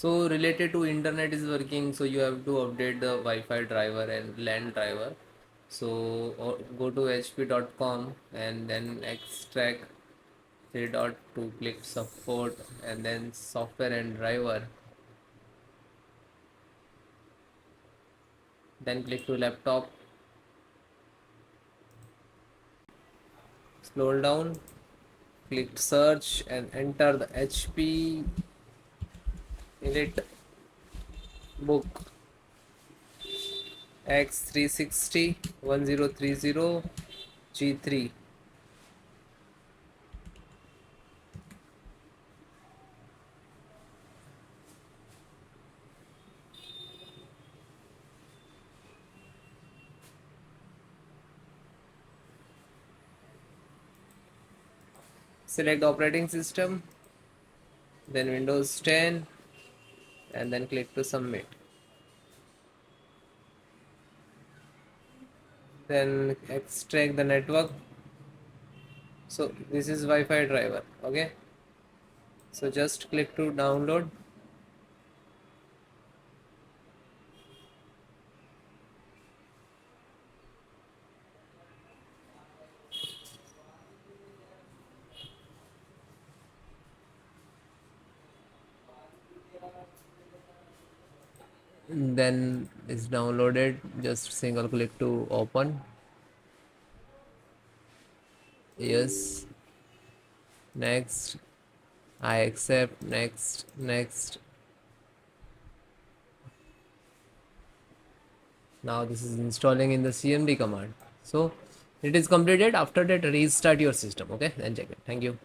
So related to internet is working, so you have to update the Wi-Fi driver and LAN driver. So go to hp.com and then extract 3 dot to click support and then software and driver. Then click to laptop. Scroll down, click search and enter the HP EliteBook x360 1030 G3. Select operating system, then Windows 10 and then click to submit. Then extract the network. So this is Wi-Fi driver. Okay, so just click to download. Then it's downloaded, just single click to open. Yes, next, I accept, next. Now this is installing in the cmd command. So it is completed. After that, restart your system. Okay, then check it. Thank you.